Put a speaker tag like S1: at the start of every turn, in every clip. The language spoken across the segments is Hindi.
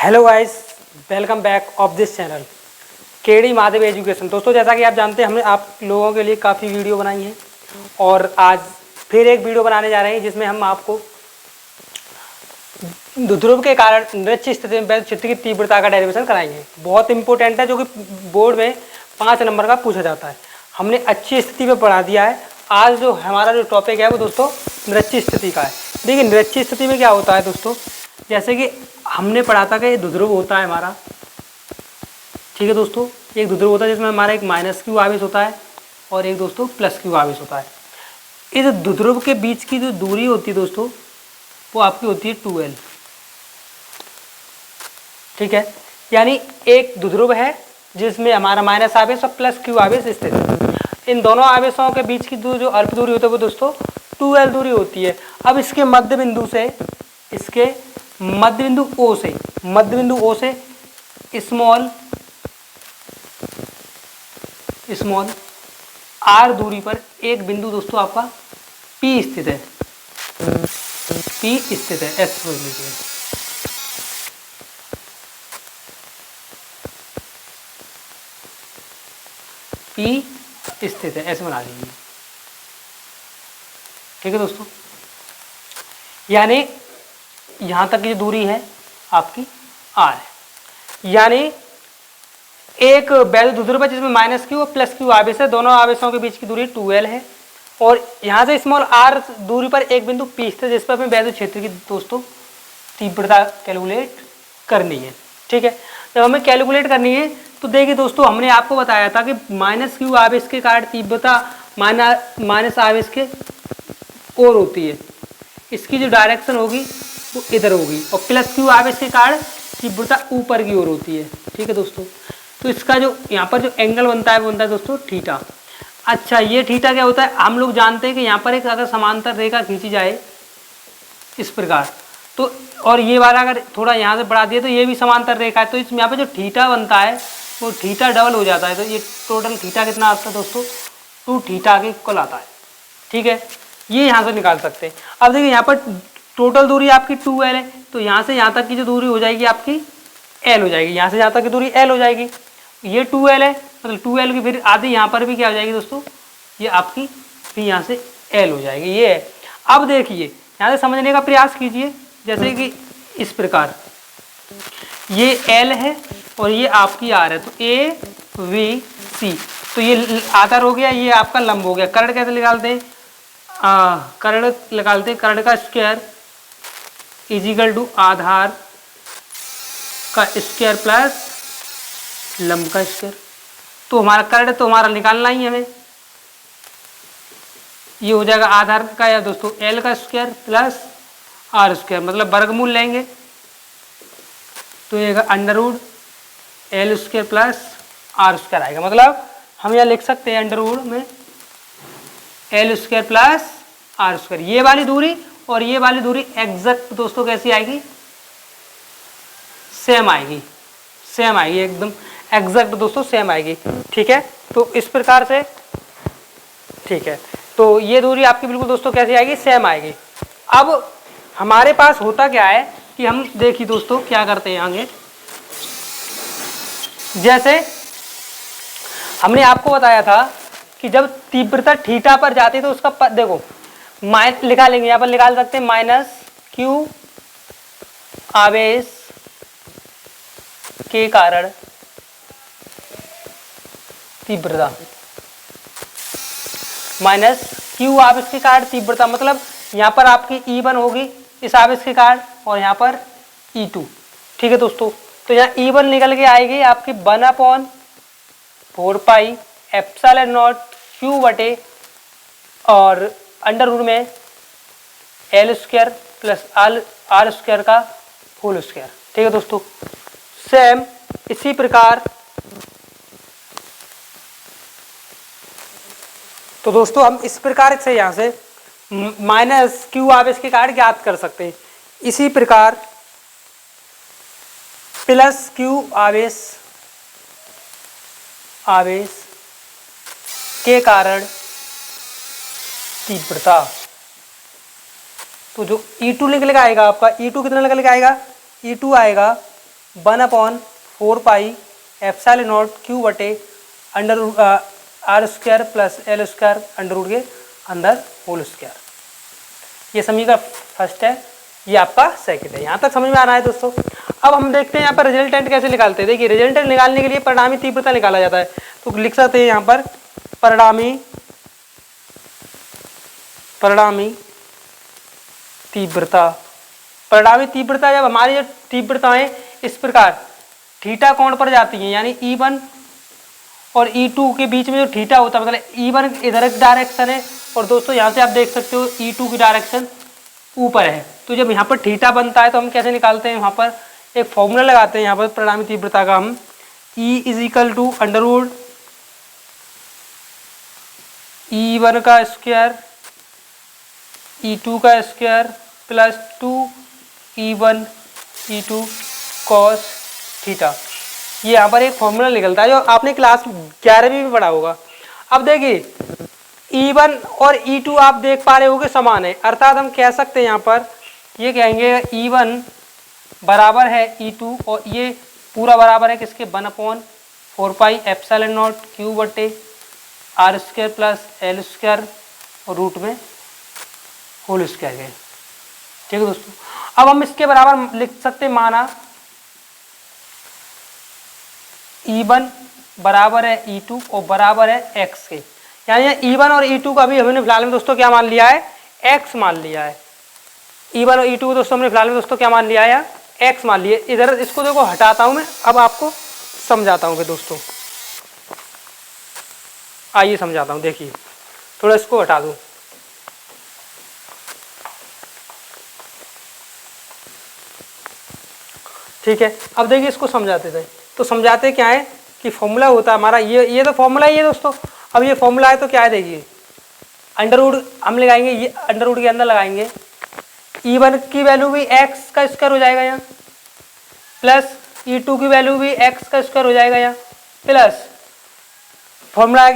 S1: Hello guys, welcome back of this channel KD Mahadev education. दोस्तों, जैसा कि आप जानते हैं हमने आप लोगों के लिए काफ़ी वीडियो बनाई है और आज फिर एक वीडियो बनाने जा रहे हैं जिसमें हम आपको ध्रुव के कारण नृत्य स्थिति में वैध चित्र की तीव्रता का डेरिवेशन कराएंगे। बहुत इंपॉर्टेंट है, जो कि बोर्ड में 5 नंबर का पूछा जाता है। हमने अच्छी स्थिति में पढ़ा दिया है। आज जो हमारा जो टॉपिक है वो दोस्तों नृत्य स्थिति का है। देखिए, नृत्य स्थिति में क्या होता है दोस्तों, जैसे कि हमने पढ़ा था कि ये ध्रुव होता है हमारा, ठीक है दोस्तों। एक ध्रुव होता है जिसमें हमारा एक माइनस क्यू आवेश होता है और एक दोस्तों प्लस क्यू आवेश होता है। इस ध्रुव के बीच की जो दूरी होती है दोस्तों वो आपकी होती है 2L, ठीक है। यानी एक ध्रुव है जिसमें हमारा माइनस आवेश और प्लस क्यू आवेश स्थित है। इन दोनों आवेशों के बीच की जो अल्प दूरी होती है वो दोस्तों 2L दूरी होती है। अब इसके मध्य बिंदु से, इसके मध्य बिंदु O से स्मॉल r दूरी पर एक बिंदु दोस्तों आपका P स्थित है। ऐसे समझ लीजिए। P स्थित है, ऐसे बना लीजिए, ठीक है दोस्तों। यानी यहां तक की जो दूरी है आपकी r है। यानी एक वैध ध्रुव है जिसमें माइनस क्यू और प्लस क्यू आवेश है। दोनों आवेशों के बीच की दूरी 2L है और यहां से स्मॉल r दूरी पर एक बिंदु P स्थित है जिस पर हमें वैध क्षेत्र की दोस्तों तीव्रता कैलकुलेट करनी है, ठीक है। जब हमें कैलकुलेट करनी है तो देखिए दोस्तों, हमने आपको बताया था कि माइनस क्यू आवेश के कारण तीव्रता माइनस आवेश के ओर होती है। इसकी जो डायरेक्शन होगी वो इधर होगी और प्लस क्यू आवेश के कारण तीव्रता ऊपर की ओर होती है, ठीक है दोस्तों। तो इसका जो यहाँ पर जो एंगल बनता है वो बनता है दोस्तों थीटा। अच्छा, ये थीटा क्या होता है, हम लोग जानते हैं कि यहाँ पर एक अगर समांतर रेखा खींची जाए इस प्रकार, तो और ये वाला अगर थोड़ा यहाँ से बढ़ा दिया तो ये भी समांतर रेखा है, तो इसमें यहाँ पे जो थीटा बनता है वो थीटा डबल हो जाता है। तो ये टोटल थीटा कितना आता है दोस्तों, 2 थीटा के इक्वल आता है, ठीक है। ये यहाँ से निकाल सकते हैं। अब देखिए, यहाँ पर टोटल दूरी आपकी 2L है, तो यहाँ से यहाँ तक की जो दूरी हो जाएगी आपकी L हो जाएगी। यहाँ से यहाँ तक की दूरी L हो जाएगी। ये 2L है, मतलब 2L की फिर आधी यहाँ पर भी क्या हो जाएगी दोस्तों, ये आपकी भी यहाँ से L हो जाएगी। ये है। अब देखिए, यहाँ से समझने का प्रयास कीजिए, जैसे कि इस प्रकार ये L है और ये आपकी R है, तो AVC, तो ये आधार हो गया, ये आपका लंब हो गया। कर्ण कैसे निकालते हैं, कर्ण निकालते हैं, कर्ण का स्क्वायर इजिकल टू आधार का स्क्वायर प्लस लंब का स्क्वायर। तो हमारा कर्ण तो हमारा निकालना ही है हमें, ये हो जाएगा आधार का या दोस्तों L का स्क्वायर प्लस R स्क्वायर, मतलब वर्गमूल लेंगे तो ये under root L square plus R square आएगा। मतलब हम यह लिख सकते हैं अंडर रूट में L square plus R square. ये वाली दूरी और ये वाली दूरी एग्जैक्ट दोस्तों कैसी आएगी, सेम आएगी, एकदम एग्जैक्ट दोस्तों सेम आएगी, ठीक है। तो इस प्रकार से, ठीक है, तो ये दूरी आपकी बिल्कुल दोस्तों कैसी आएगी, सेम आएगी। अब हमारे पास होता क्या है कि हम देखिए दोस्तों क्या करते हैं आगे, जैसे हमने आपको बताया था कि जब तीव्रता थीटा पर जाती है तो उसका देखो लिखा लेंगे, यहाँ पर निकाल सकते हैं माइनस क्यू आवेश के कारण तीव्रता, माइनस क्यू आवेश के कारण तीव्रता, मतलब यहाँ पर आपकी E1 होगी इस आवेश के कारण और यहाँ पर E2, ठीक है दोस्तों। तो यहाँ E1 निकल के आएगी आपकी 1/4 पाई एप्सिलॉन नॉट Q बटे और अंडर रूट में L square plus R square का होल स्क्वायर, ठीक है दोस्तों। सेम इसी प्रकार तो दोस्तों हम इस प्रकार से यहाँ से माइनस क्यू आवेश के कारण ज्ञात कर सकते हैं। इसी प्रकार प्लस क्यू आवेश के कारण तीव्रता, तो जो E2 निकल के आएगा आपका, E2 कितना निकल के आएगा, E2 आएगा 1/4πε0 क्यू बटे under R square plus L square under root के अंदर होल स्क्वायर। ये समीकरण फर्स्ट है, ये आपका सेकंड है। यहाँ तक समझ में आ रहा है दोस्तों। अब हम देखते हैं यहाँ पर रिजल्टेंट कैसे निकालते हैं। देखिए रिजल्टेंट निकालने के लिए परिणामी तीव्रता निकाला जाता है, तो लिख सकते हैं यहाँ पर परिणामी तीव्रता। परिणामी तीव्रता जब हमारी तीव्रताएं इस प्रकार थीटा कोण पर जाती हैं, यानी E1 और E2 के बीच में जो थीटा होता है, मतलब E1 इधर एक डायरेक्शन है और दोस्तों यहाँ से आप देख सकते हो E2 की डायरेक्शन ऊपर है। तो जब यहाँ पर थीटा बनता है तो हम कैसे निकालते हैं, यहाँ पर एक फॉर्मूला लगाते हैं यहाँ पर परिणामी तीव्रता का हम, E = अंडरवुड E1 का स्क्वायर E2 का square plus 2E1 E2 cos theta. ये यहाँ पर एक फॉर्मूला निकलता है जो आपने क्लास 11वीं में पढ़ा होगा। अब देखिए E1 और E2 आप देख पा रहे होगे समान है, अर्थात हम कह सकते हैं यहाँ पर ये कहेंगे E1 बराबर है E2 और ये पूरा बराबर है किसके 1/4πε0 क्यू बटे R square plus L square root में होल स्क्वायर है। ठीक है दोस्तों, अब हम इसके बराबर लिख सकते हैं, माना E1 बराबर है E2 और बराबर है x के, यानी E1 और E2 का भी हमने फिलहाल में दोस्तों क्या मान लिया है, x मान लिया है। E1 और E2 को दोस्तों हमने फिलहाल में दोस्तों क्या मान लिया है, x मान लिए। इधर इसको देखो हटाता हूं मैं, अब आपको समझाता हूं फिर दोस्तों। आइए समझाता हूं, देखिए थोड़ा इसको हटा दूं। ठीक है, अब देखिए इसको समझाते थे, तो समझाते क्या है कि फॉर्मूला होता है हमारा ये तो फॉर्मूला ही है दोस्तों। अब ये फॉर्मूला है तो क्या है, देखिए अंडरवुड हम लगाएंगे, ये अंडरवुड के अंदर लगाएंगे, E1 की वैल्यू भी x का स्क्वायर हो जाएगा यहाँ, प्लस E2 की वैल्यू भी x का स्क्वायर हो जाएगा यहाँ, plus formula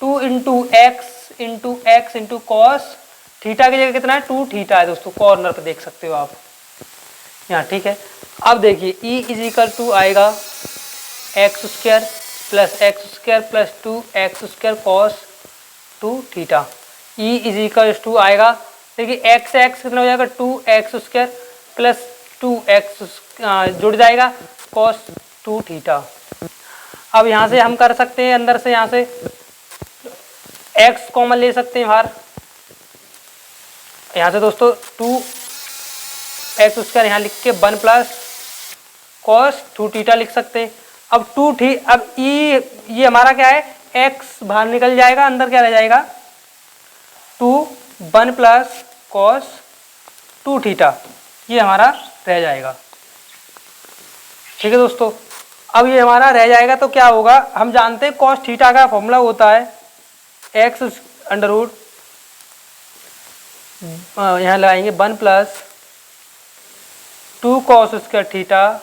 S1: 2 × x × cos theta की जगह कितना है 2 थीटा है दोस्तों, कॉर्नर पे देख सकते हो आप यहाँ। ठीक है, अब देखिए E = आएगा x² plus x² plus 2x² cos 2 theta. E = आएगा, देखिए x कितना हो जाएगा 2x² प्लस 2x जुड़ जाएगा cos 2 थीटा। अब यहाँ से हम कर सकते हैं, अंदर से यहाँ से x कॉमन ले सकते हैं बाहर, यहाँ से दोस्तों 2x² यहाँ लिख के 1 प्लस cos 2 थीटा लिख सकते हैं। अब अब ये हमारा क्या है, x बाहर निकल जाएगा, अंदर क्या रह जाएगा 1 प्लस cos 2 थीटा, ये हमारा रह जाएगा। ठीक है दोस्तों, अब ये हमारा रह जाएगा तो क्या होगा, हम जानते हैं cos थीटा का फॉर्मूला होता है x अंडरवुड, यहाँ लगाएंगे 1 plus 2 cos square theta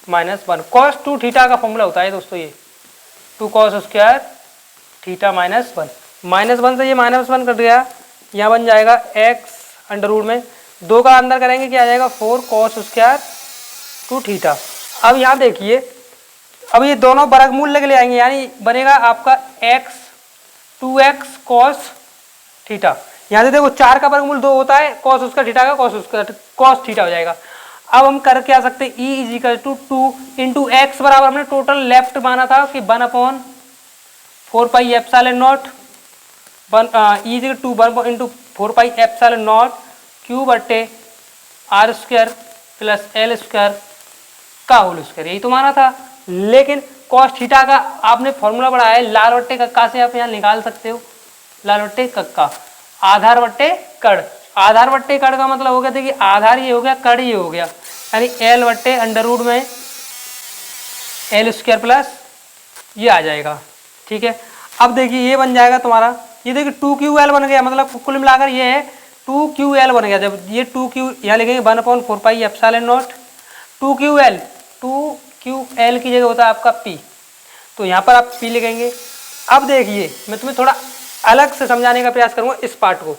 S1: minus 1। cos 2 theta का फॉर्मूला होता है दोस्तों ये 2 cos स्क्वायर थीटा माइनस 1। -1 से ये -1 कट गया, यहाँ बन जाएगा x अंडरवुड में 2 का अंदर करेंगे क्या आ जाएगा 4 cos स्क्वायर 2 थीटा। अब यहाँ देखिए, अब ये दोनों वर्गमूल लेके ले आएंगे, यानी बनेगा आपका x 2x cos थीटा। यहाँ से देखो 4 का वर्गमूल 2 होता है, cos उसका थीटा का cos थीटा हो जाएगा। अब हम कर क्या सकते हैं, E = 2 × x बराबर हमने टोटल लेफ्ट माना था कि 1/4πε0 E = 2 1/4πε0 क्यू बटे R square plus L square का होल स्क्वायर, यही तो माना था। लेकिन cos थीटा का आपने फॉर्मूला पढ़ा है, लाल बट्टे कक्का से आप यहाँ निकाल सकते हो, लाल बट्टे कक्का, आधार बट्टे कड़। आधार बट्टे कड़ का मतलब हो गया, देखिए आधार ये हो गया, कड़ ये हो गया, यानी L बट्टे अंडरवुड में एल स्क्वायर प्लस ये आ जाएगा। ठीक है, अब देखिए ये बन जाएगा तुम्हारा, ये देखिए 2QL बन गया, मतलब कुल मिलाकर ये है 2QL बन गया। जब ये 2Q यहाँ लिखेंगे 1/4πε0 2QL की जगह होता है आपका P, तो यहाँ पर आप P लिखेंगे। अब देखिए मैं तुम्हें थोड़ा अलग से समझाने का प्रयास करूँगा इस पार्ट को।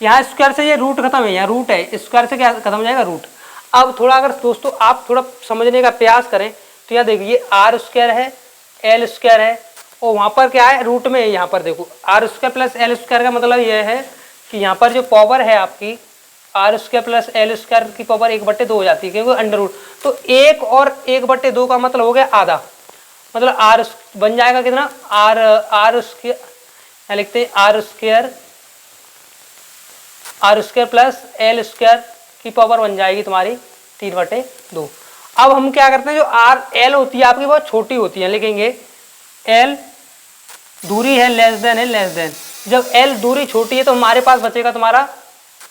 S1: यहाँ स्क्वायर से ये रूट खत्म है, यहाँ रूट है, स्क्वायर से क्या खत्म हो जाएगा रूट। अब थोड़ा अगर दोस्तों आप थोड़ा समझने का प्रयास करें तो यहाँ देखिए आर स्क्वायर है, एल स्क्वायर है, और वहाँ पर क्या है रूट में है। यहाँ पर देखो R square plus L square का मतलब यह है कि यहाँ पर जो पावर है आपकी R square plus L square की पावर 1/2 हो जाती है, क्योंकि अंडर रूट। तो 1 और 1/2 का मतलब हो गया आधा, मतलब आर बन जाएगा कितना, आर स्क्वायर लिखते हैं, R square plus L square की पावर बन जाएगी तुम्हारी 3/2। अब हम क्या करते हैं, जो आर एल होती है आपकी बहुत छोटी होती है, लिखेंगे एल दूरी है लेस देन है लेस देन। जब एल दूरी छोटी है तो हमारे पास बचेगा तुम्हारा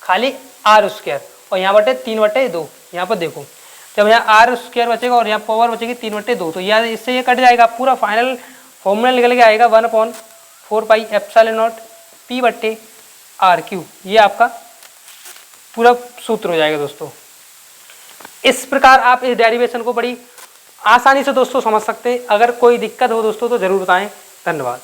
S1: खाली आर स्क्वायर, और यहाँ बटे 3/2। यहाँ पर देखो जब यहाँ आर स्क्वायर बचेगा और यहाँ पावर बचेगी 3/2, तो यह इससे ये कट जाएगा, पूरा फाइनल फॉर्मूला निकल के आएगा 1/4πε0 P/r3। ये आपका पूरा सूत्र हो जाएगा दोस्तों। इस प्रकार आप इस डेरिवेशन को बड़ी आसानी से दोस्तों समझ सकते हैं। अगर कोई दिक्कत हो दोस्तों तो जरूर बताएं। धन्यवाद।